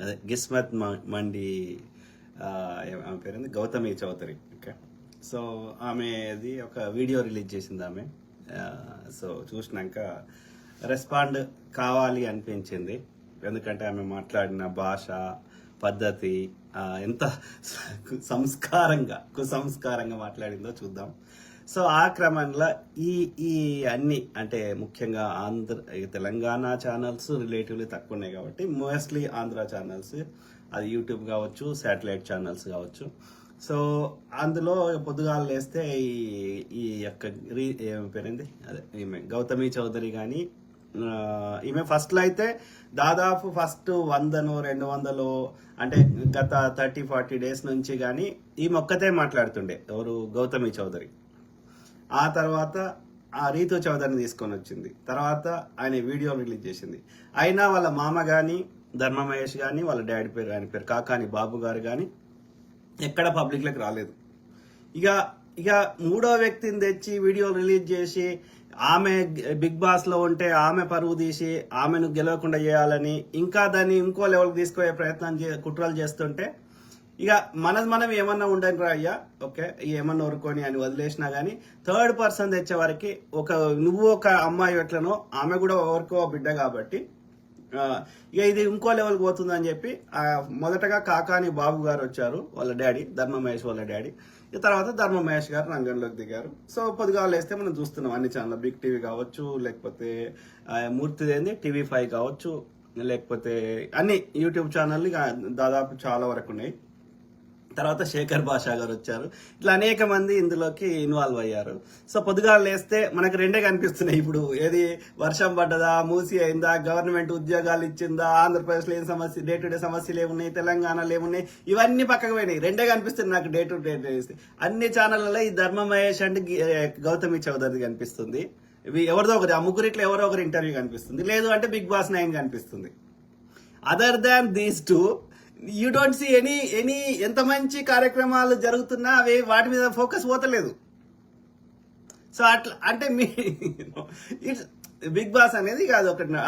అదే గిస్మత్ మండి ఆమె పేరుంది గౌతమి చౌదరి. ఓకే, సో ఆమెది ఒక వీడియో రిలీజ్ చేసింది ఆమె. సో చూసినాక రెస్పాండ్ కావాలి అనిపించింది, ఎందుకంటే ఆమె మాట్లాడిన భాష పద్ధతి ఎంత కుసంస్కారంగా మాట్లాడిందో చూద్దాం. సో ఆ క్రమంలో ఈ ఈ అన్ని అంటే ముఖ్యంగా తెలంగాణ ఛానల్స్ రిలేటివ్లీ తక్కువ ఉన్నాయి కాబట్టి మోస్ట్లీ ఆంధ్ర ఛానల్స్, అది యూట్యూబ్ కావచ్చు, శాటిలైట్ ఛానల్స్ కావచ్చు. సో అందులో పొద్దుగాలు లేస్తే ఈ యొక్క ఏమి పేరింది అదే ఈమె గౌతమి చౌదరి కానీ ఈమె ఫస్ట్లో అయితే దాదాపు ఫస్ట్ 100-200 అంటే గత 30-40 డేస్ నుంచి కానీ ఈమె ఒక్కతే మాట్లాడుతుండే, ఎవరు గౌతమి చౌదరి. ఆ తర్వాత ఆ రీతు చౌదరిని తీసుకొని వచ్చింది, తర్వాత ఆయన వీడియో రిలీజ్ చేసింది. అయినా వాళ్ళ మామ కానీ ధర్మ మహేష్ కానీ వాళ్ళ డాడీ పేరు ఆయన పేరు కాకాని బాబు గారు కానీ ఎక్కడ పబ్లిక్లోకి రాలేదు. ఇక మూడో వ్యక్తిని తెచ్చి వీడియో రిలీజ్ చేసి ఆమె బిగ్ బాస్ లో ఉంటే ఆమె పరువు తీసి ఆమెను గెలవకుండా చేయాలని ఇంకా దాన్ని ఇంకో లెవెల్కి తీసుకుపోయే కుట్రలు చేస్తుంటే ఇక మనం ఏమన్నా ఉండని రా అయ్యా, ఓకే ఏమన్నా ఊరుకొని అని వదిలేసినా గానీ థర్డ్ పర్సన్ తెచ్చే వారికి నువ్వు ఒక అమ్మాయి ఎట్లనో ఆమె కూడా ఎవరికో బిడ్డ కాబట్టి ఇక ఇది ఇంకో లెవెల్కి పోతుందని చెప్పి మొదటగా కాకాని బాబు గారు వచ్చారు, వాళ్ళ డాడీ ధర్మ మహేష్ వాళ్ళ డాడీ. తర్వాత ధర్మ మహేష్ గారు రంగంలోకి దిగారు. సో పొద్దుగాలు వేస్తే మనం చూస్తున్నాం అన్ని ఛానల్, బిగ్ టీవీ కావచ్చు, లేకపోతే మూర్తిదేంది TV5 కావచ్చు, లేకపోతే అన్ని యూట్యూబ్ ఛానల్ దాదాపు చాలా వరకు ఉన్నాయి. తర్వాత శేఖర్ భాషా గారు వచ్చారు. ఇట్లా అనేక మంది ఇందులోకి ఇన్వాల్వ్ అయ్యారు. సో పొద్దుగాలు లేస్తే మనకు రెండే కనిపిస్తున్నాయి. ఇప్పుడు ఏది వర్షం పడ్డదా, మూసి అయిందా, గవర్నమెంట్ ఉద్యోగాలు ఇచ్చిందా, ఆంధ్రప్రదేశ్లో ఏం సమస్య, డే టు డే సమస్యలు ఏమున్నాయి, తెలంగాణలో ఏమున్నాయి, ఇవన్నీ పక్కకు పోయినాయి. రెండే కనిపిస్తుంది నాకు డే టు డే. అన్ని ఛానళ్లలో ఈ ధర్మ మహేష్ అండ్ గౌతమి చౌదరి కనిపిస్తుంది. ఎవరిదో ఒకరి ఆ ముగ్గురిట్లో ఎవరో ఒకరి ఇంటర్వ్యూ కనిపిస్తుంది, లేదు అంటే బిగ్ బాస్ 9 కనిపిస్తుంది. Other than these two you don't see any ఎంత మంచి కార్యక్రమాలు జరుగుతున్నా అవి వాటి మీద ఫోకస్ పోతలేదు. సో అట్లా అంటే బిగ్ బాస్ అనేది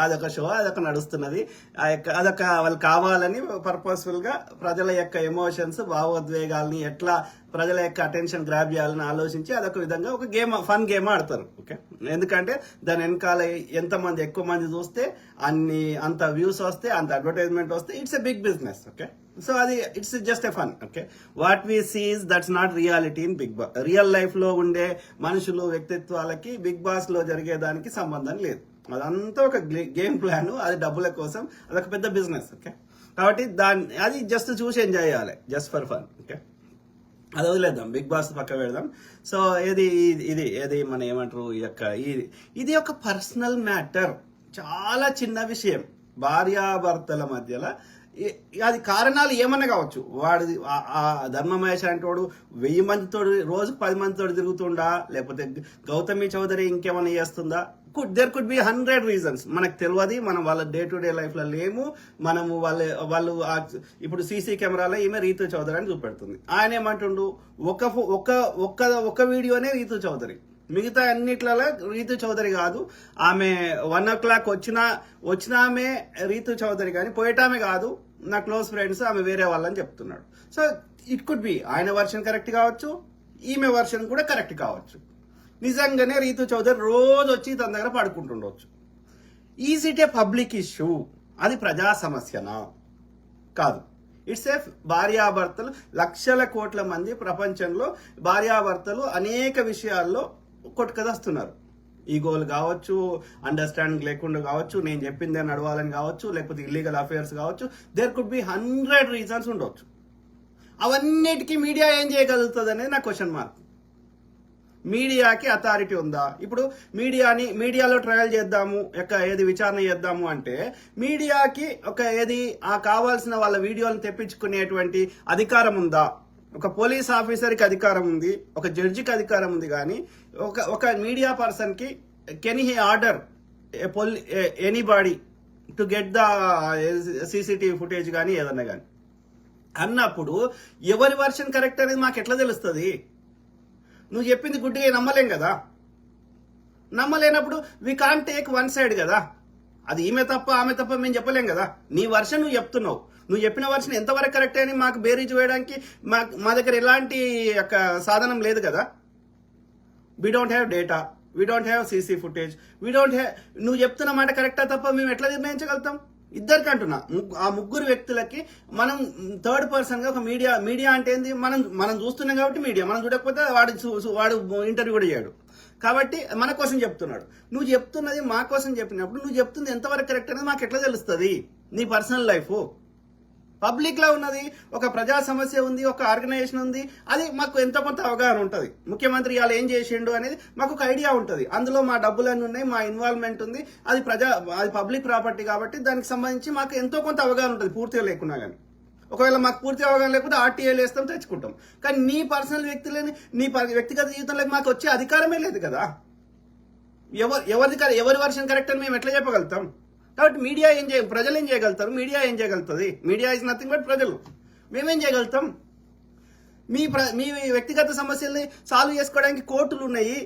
అదొక షో, అదొక నడుస్తున్నది, అదొక వాళ్ళు కావాలని పర్పస్ఫుల్ గా ప్రజల యొక్క ఎమోషన్స్ భావోద్వేగాల్ని ఎట్లా ప్రజల యొక్క అటెన్షన్ గ్రాప్ చేయాలని ఆలోచించి అదొక విధంగా ఒక ఫన్ గేమ్ ఆడతారు. ఓకే, ఎందుకంటే దాని వెనకాల ఎంతమంది ఎక్కువ మంది చూస్తే అంత వ్యూస్ వస్తే, అంత అడ్వర్టైజ్మెంట్ వస్తే it's a big business. Okay, so అది it's just a fun. Okay, what we sees that's not reality in Bigg Boss. Real life లో ఉండే మనుషులు వ్యక్తిత్వాలకి బిగ్ బాస్ లో జరిగేదానికి సంబంధం లేదు. అదంతా ఒక గేమ్ ప్లాన్, అది డబ్బుల కోసం, అదొక పెద్ద బిజినెస్. ఓకే, కాబట్టి అది జస్ట్ చూసి ఎంజాయ్ చేయాలి, జస్ట్ ఫర్ ఫన్. ఓకే, అది వదిలేద్దాం, బిగ్ బాస్ పక్క పెడదాం. సో ఇది మన ఏమంటారు, ఇది ఒక పర్సనల్ మ్యాటర్, చాలా చిన్న విషయం. భార్యాభర్తల మధ్యలో అది కారణాలు ఏమన్నా కావచ్చు. వాడిది ఆ ధర్మ మహేష్ అంటే వాడు 1000 మందితో రోజుకు 10 మందితో తిరుగుతుండా, లేకపోతే గౌతమి చౌదరి ఇంకేమైనా చేస్తుందా, దేర్ కుడ్ బి 100 రీజన్స్. మనకు తెలియదు, మనం వాళ్ళ డే టు డే లైఫ్ లో లేము. మనము వాళ్ళు ఇప్పుడు సీసీ కెమెరాలో ఈమె రీతు చౌదరి అని చూపెడుతుంది. ఆయన ఏమంటుండు, ఒక వీడియోనే రీతు చౌదరి, మిగతా అన్నిట్లలో రీతు చౌదరి కాదు. ఆమె 1 o'clock వచ్చిన ఆమె రీతు చౌదరి కానీ పోయేటామె కాదు, నా క్లోజ్ ఫ్రెండ్స్, ఆమె వేరే వాళ్ళని చెప్తున్నాడు. సో ఇట్ కుడ్ బి ఆయన వర్షన్ కరెక్ట్ కావచ్చు, ఈమె వర్షన్ కూడా కరెక్ట్ కావచ్చు. నిజంగానే రీతు చౌదరి రోజు వచ్చి తన దగ్గర పడుకుంటుండొచ్చు. Is it a public issue? అది ప్రజా సమస్యనా? కాదు. ఇట్స్ ఏ భార్యాభర్తలు, లక్షల కోట్ల మంది ప్రపంచంలో భార్యాభర్తలు అనేక విషయాల్లో కొట్టుకదస్తున్నారు. ఈగోలు కావచ్చు, అండర్స్టాండింగ్ లేకుండా కావచ్చు, నేను చెప్పిందే నడవాలని కావచ్చు, లేకపోతే ఇల్లీగల్ అఫేర్స్ కావచ్చు, దేర్ కుడ్ బి 100 రీజన్స్ ఉండవచ్చు. అవన్నిటికీ మీడియా ఏం చేయగలుగుతుంది అనేది నా క్వశ్చన్ మార్క్. మీడియాకి అథారిటీ ఉందా? ఇప్పుడు మీడియాలో ట్రయల్ చేద్దాము, ఏది విచారణ చేద్దాము అంటే మీడియాకి కావాల్సిన వాళ్ళ వీడియోలను తెప్పించుకునేటువంటి అధికారం ఉందా? ఒక పోలీస్ ఆఫీసర్కి అధికారం ఉంది, ఒక జడ్జికి అధికారం ఉంది, కానీ ఒక మీడియా పర్సన్ కి can he order anybody to get the CCTV footage కానీ ఏదన్నా కానీ అన్నప్పుడు ఎవరి వర్షన్ కరెక్ట్ అనేది మాకు ఎట్లా తెలుస్తుంది? నువ్వు చెప్పింది గుడ్డిగా నమ్మలేం కదా. నమ్మలేనప్పుడు we can't take one side కదా. అది ఈమె తప్ప ఆమె తప్ప మేము చెప్పలేం కదా. నీ వర్షన్ నువ్వు చెప్తున్నావు, నువ్వు చెప్పిన వర్షన్ ఎంతవరకు కరెక్ట్ అని మాకు బేరీజ్ వేయడానికి మా దగ్గర ఎలాంటి యొక్క సాధనం లేదు కదా. We don't have data, we don't have CC footage, we don't have. నువ్వు చెప్తున్న మాట కరెక్టా తప్ప మేము ఎట్లా నిర్ణయించగలుగుతాం? ఇద్దరికి అంటున్నా, ఆ ముగ్గురు వ్యక్తులకి మనం థర్డ్ పర్సన్ గా ఒక మీడియా అంటే ఏంది, మనం చూస్తున్నాం కాబట్టి మీడియా, మనం చూడకపోతే వాడు ఇంటర్వ్యూ కూడా చేయడు. కాబట్టి మన కోసం చెప్తున్నాడు. నువ్వు చెప్తున్నది మా కోసం చెప్పినప్పుడు నువ్వు చెప్తుంది ఎంతవరకు కరెక్ట్ అనేది మాకు ఎట్లా తెలుస్తుంది? నీ పర్సనల్ లైఫ్ పబ్లిక్ లా ఉన్నది, ఒక ప్రజా సమస్య ఉంది, ఒక ఆర్గనైజేషన్ ఉంది, అది మాకు ఎంతో కొంత అవగాహన ఉంటుంది. ముఖ్యమంత్రి ఇవాళ ఏం చేసిండు అనేది మాకు ఒక ఐడియా ఉంటుంది. అందులో మా డబ్బులన్నీ ఉన్నాయి, మా ఇన్వాల్వ్మెంట్ ఉంది, అది పబ్లిక్ ప్రాపర్టీ కాబట్టి దానికి సంబంధించి మాకు ఎంతో కొంత అవగాహన ఉంటుంది, పూర్తిగా లేకున్నా కానీ. ఒకవేళ మాకు పూర్తి అవగాహన లేకపోతే ఆర్టీఐలు వేస్తాం, తెచ్చుకుంటాం. కానీ నీ పర్సనల్ వ్యక్తులని, నీ వ్యక్తిగత జీవితంలోకి మాకు వచ్చే అధికారమే లేదు కదా. ఎవరి వర్షన్ కరెక్ట్ అని మేము ఎట్లా చెప్పగలుగుతాం? కాబట్టి మీడియా ప్రజలు ఏం చేయగలుగుతారు? మీడియా ఏం చేయగలుగుతుంది? మీడియా ఇస్ నథింగ్ బట్ ప్రజలు. మేమేం చేయగలుగుతాం? మీ వ్యక్తిగత సమస్యల్ని సాల్వ్ చేసుకోవడానికి కోర్టులు ఉన్నాయి.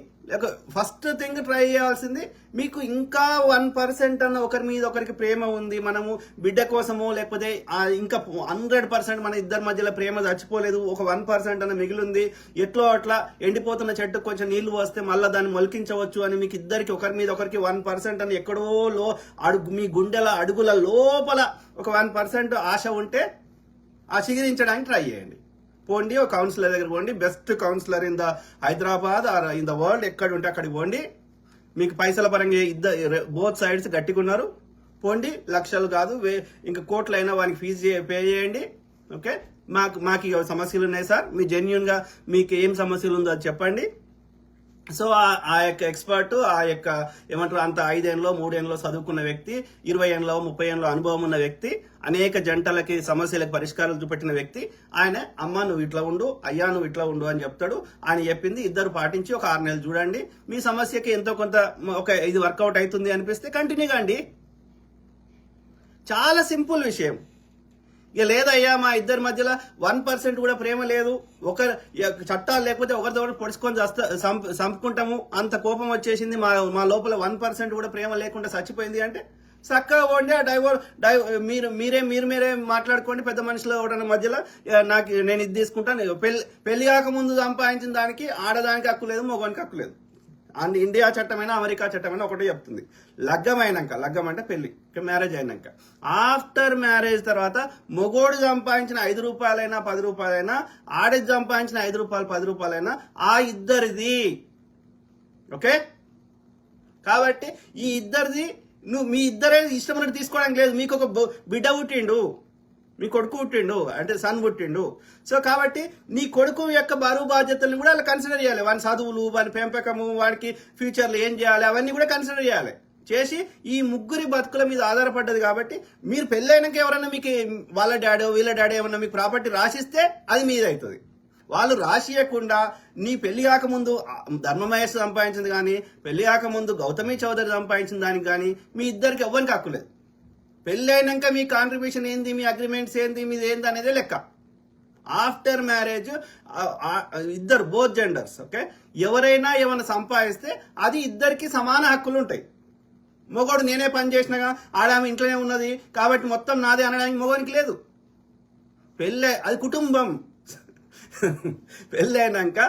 ఫస్ట్ థింగ్ ట్రై చేయాల్సింది, మీకు ఇంకా 1% అన్న ఒకరి మీద ఒకరికి ప్రేమ ఉంది, మనము బిడ్డ కోసమో లేకపోతే ఇంకా 100% మన ఇద్దరి మధ్యలో ప్రేమ చచ్చిపోలేదు, ఒక 1% అన్న మిగిలింది, ఎట్లో అట్లా ఎండిపోతున్న చెట్టుకు కొంచెం నీళ్లు వస్తే మళ్ళీ దాన్ని మొలికించవచ్చు అని మీకు ఇద్దరికి ఒకరి మీద ఒకరికి 1% అని ఎక్కడో మీ గుండెల అడుగుల లోపల ఒక 1% ఆశ ఉంటే ఆ చిగురించడానికి ట్రై చేయండి. పోండి, ఒక కౌన్సిలర్ దగ్గర పోండి, best counsellor in the Hyderabad or in the world, ఎక్కడ ఉంటే అక్కడికి పోండి. మీకు పైసల పరంగా బోత్ సైడ్స్ గట్టిగా ఉన్నారు, పోండి. లక్షలు కాదు, ఇంకా కోట్లు అయినా వానికి ఫీజు పే చేయండి. ఓకే, మాకు సమస్యలు ఉన్నాయి సార్, మీ జెన్యున్ గా మీకు ఏం సమస్యలు ఉందో అది చెప్పండి. సో ఆ యొక్క ఎక్స్పర్ట్, ఆ యొక్క ఏమంటారు, అంత 5 ఏళ్ళలో 3 ఏళ్ళలో చదువుకున్న వ్యక్తి, 20 ఏళ్ళలో 30 ఏళ్ళలో అనుభవం ఉన్న వ్యక్తి, అనేక జంటలకి సమస్యలకు పరిష్కారాలు చూపెట్టిన వ్యక్తి, ఆయన అమ్మ నువ్వు ఇట్లా ఉండు, అయ్యా నువ్వు ఇట్లా ఉండు అని చెప్తాడు. ఆయన చెప్పింది ఇద్దరు పాటించి ఒక 6 నెలలు చూడండి, మీ సమస్యకి ఎంతో కొంత ఇది వర్కౌట్ అవుతుంది అనిపిస్తే కంటిన్యూ కాండి. చాలా సింపుల్ విషయం. ఇక లేదయ్యా మా ఇద్దరి మధ్యలో 1% కూడా ప్రేమ లేదు, చట్టాలు లేకపోతే ఒకరితో పొడుచుకొని చంపుకుంటాము, అంత కోపం వచ్చేసింది, మా లోపల 1% కూడా ప్రేమ లేకుండా చచ్చిపోయింది అంటే చక్కగా పోండి. ఆ మీరే మాట్లాడుకోండి. పెద్ద మనుషుల ఒకటి మధ్యలో నేను ఇది తీసుకుంటాను. పెళ్లి కాకముందు సంపాదించిన దానికి ఆడదానికి హక్కు లేదు, మగవానికి హక్కు లేదు. అండ్ ఇండియా చట్టమైనా అమెరికా చట్టమైనా ఒకటే చెప్తుంది, లగ్గం అంటే పెళ్లి, మ్యారేజ్ అయినాక. ఆఫ్టర్ మ్యారేజ్ తర్వాత మొగోడు సంపాదించిన 5 రూపాయలైనా 10 రూపాయలైనా, ఆడది సంపాదించిన 5 రూపాయలు 10 రూపాయలైనా ఆ ఇద్దరిది. ఓకే, కాబట్టి ఈ ఇద్దరిది. మీ ఇద్దరే ఇష్టమైనట్టు తీసుకోవడానికి లేదు. మీకు ఒక బిడ్డ పుట్టిండు, మీ కొడుకు పుట్టిండు, అంటే సన్ పుట్టిండు. సో కాబట్టి నీ కొడుకు యొక్క బరువు బాధ్యతలను కూడా అలా కన్సిడర్ చేయాలి. వాని చదువులు, వాని పెంపకము, వాడికి ఫ్యూచర్లో ఏం చేయాలి అవన్నీ కూడా కన్సిడర్ చేయాలి. చేసి ఈ ముగ్గురి బతుకుల మీద ఆధారపడ్డది కాబట్టి మీరు పెళ్ళైనాక ఎవరైనా మీకు వాళ్ళ డాడీ వీళ్ళ డాడీ ఏమన్నా మీకు ప్రాపర్టీ రాసిస్తే అది మీది అవుతుంది. వాళ్ళు రాసియకుండా నీ పెళ్లి కాకముందు ధర్మమహేష్ సంపాదించింది కానీ, పెళ్లి కాకముందు గౌతమి చౌదరి సంపాదించిన దానికి కానీ మీ ఇద్దరికి ఎవ్వరికి హక్కు లేదు. పెళ్లి అయినాక మీ కాంట్రిబ్యూషన్ ఏంది, మీ అగ్రిమెంట్స్ ఏంది, మీది ఏంది అనేది లెక్క. ఆఫ్టర్ మ్యారేజ్ ఇద్దరు బోత్ జెండర్స్, ఓకే, ఎవరైనా ఏమైనా సంపాదిస్తే అది ఇద్దరికి సమాన హక్కులు ఉంటాయి. మొగోడు నేనే పని చేసినాగా, ఆడామె ఇంట్లోనే ఉన్నది కాబట్టి మొత్తం నాదే అనడానికి మొగోనికి లేదు. అది కుటుంబం. పెళ్ళైనాక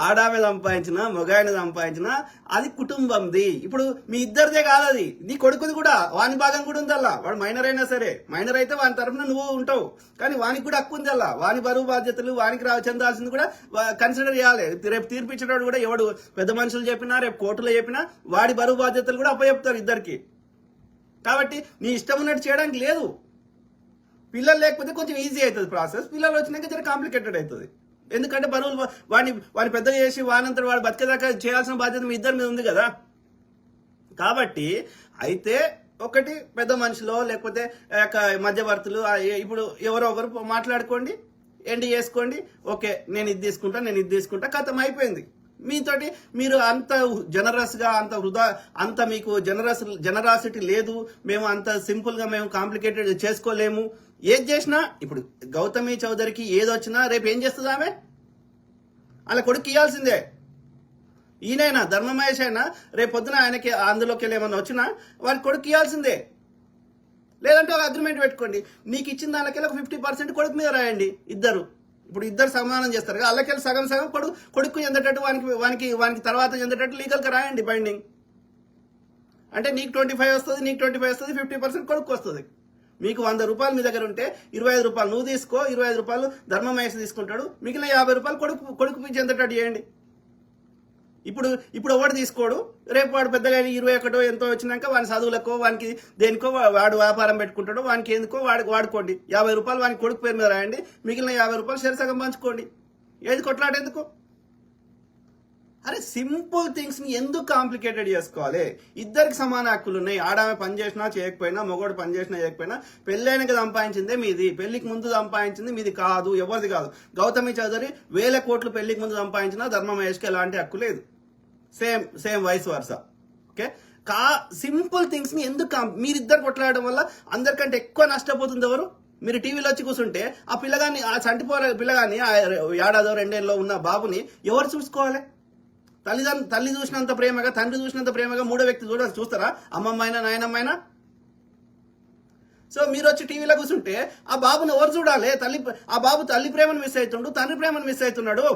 ఆడామె సంపాదించిన, మొగాయన సంపాదించిన అది కుటుంబంది. ఇప్పుడు మీ ఇద్దరిదే కాదు, అది నీ కొడుకుది కూడా, వాని భాగం కూడా ఉందల్లా. వాడు మైనర్ అయినా సరే, మైనర్ అయితే వాని తరఫున నువ్వు ఉంటావు, కానీ వానికి కూడా హక్కు ఉందల్లా. వాని బరువు బాధ్యతలు వానికి చెందాల్సింది కూడా కన్సిడర్ చేయాలి. రేపు తీర్పిచ్చేటోడు కూడా ఎవడు పెద్ద మనుషులు చెప్పినా, రేపు కోర్టులో చెప్పినా వాడి బరువు బాధ్యతలు కూడా అప్పచెప్తారు ఇద్దరికి. కాబట్టి నీ ఇష్టం ఉన్నట్టు చేయడానికి లేదు. పిల్లలు లేకపోతే కొంచెం ఈజీ అవుతుంది ప్రాసెస్, పిల్లలు వచ్చినాక జర కాంప్లికేటెడ్ అవుతుంది. ఎందుకంటే బరువులు వాడిని పెద్ద చేసి వానంతా వాడు బతికేదాకా చేయాల్సిన బాధ్యత మీ ఇద్దరి మీద ఉంది కదా. కాబట్టి అయితే ఒకటి పెద్ద మనుషులో లేకపోతే మధ్యవర్తులు ఇప్పుడు ఎవరో ఒకరు మాట్లాడుకోండి, ఎండ్ చేసుకోండి. ఓకే, నేను ఇది తీసుకుంటా, కథం అయిపోయింది. మీతోటి మీరు అంత జనరస్ గా, అంత మీకు జనరాసిటీ లేదు, మేము అంత సింపుల్ గా మేము కాంప్లికేటెడ్ చేసుకోలేము. ఏది చేసినా ఇప్పుడు గౌతమి చౌదరికి ఏదొచ్చినా రేపు ఏం చేస్తుంది ఆమె? అలా కొడుకు ఇవ్వాల్సిందే. ఈయనైనా ధర్మమహేష్ అయినా రేపు పొద్దున ఆయనకి అందులోకి వెళ్ళి ఏమన్నా వచ్చినా వారి కొడుకు ఇవ్వాల్సిందే. లేదంటే ఒక అగ్రిమెంట్ పెట్టుకోండి. నీకు ఇచ్చిన దానికెళ్ళి ఒక 50% కొడుకు మీద రాయండి. ఇప్పుడు ఇద్దరు సమానం చేస్తారు కదా, అల్లకెళ్ళి సగం సగం కొడుకు చెందేటట్టు వానికి తర్వాత చెందేటట్టు లీగల్గా రాయండి బైండింగ్. అంటే నీకు 25 వస్తుంది, నీకు 25 వస్తుంది, 50% కొడుకు వస్తుంది. మీకు 100 రూపాయలు మీ దగ్గర ఉంటే 25 రూపాయలు నువ్వు తీసుకో, 25 రూపాయలు ధర్మమహేష్ తీసుకుంటాడు, మిగిలిన 50 రూపాయలు కొడుకు చెందేటట్టు చేయండి. ఇప్పుడు ఎవడు తీసుకోడు, రేపు వాడు పెద్దగా 21 ఎంతో వచ్చినాక వాని చదువులకో వానికి దేనికో వాడు వ్యాపారం పెట్టుకుంటాడు, వానికి ఎందుకో వాడుకోండి. 50 రూపాయలు వానికి కొడుకు పేరు మీద రాయండి, మిగిలిన 50 రూపాయలు షేర్ సగం పంచుకోండి. ఏది కొట్లాడేందుకు? అరే సింపుల్ థింగ్స్ ని ఎందుకు కాంప్లికేటెడ్ చేసుకోవాలి? ఇద్దరికి సమాన హక్కులు ఉన్నాయి. ఆడామె పని చేసినా చేయకపోయినా, మగోడు పని చేసినా చేయకపోయినా, పెళ్ళైనకి సంపాదించిందే మీది, పెళ్లికి ముందు సంపాదించింది మీది కాదు, ఎవరిది కాదు. గౌతమి చౌదరి 1000 కోట్లు పెళ్లికి ముందు సంపాదించినా ధర్మమహేష్కి ఎలాంటి హక్కు లేదు. Same vice versa. Okay, simple things ని ఎందుకు మీరిద్దరు కొట్లాడడం వల్ల అందరికంటే ఎక్కువ నష్టపోతుంది ఎవరు? మీరు టీవీలో వచ్చి కూర్చుంటే ఆ పిల్లగాన్ని, ఆ చంటిపోర పిల్లగాన్ని, ఆ ఏడాదో 2 ఏళ్ళలో ఉన్న బాబుని ఎవరు చూసుకోవాలి? తల్లి చూసినంత ప్రేమగా, తండ్రి చూసినంత ప్రేమగా మూడో వ్యక్తి చూస్తారా? అమ్మమ్మ అయినా నాయనమ్మ అయినా. సో మీరు వచ్చి టీవీలో కూర్చుంటే ఆ బాబుని ఎవరు చూడాలి? ఆ బాబు తల్లి ప్రేమను మిస్ అవుతుండు, తండ్రి ప్రేమను మిస్ అవుతున్నాడు.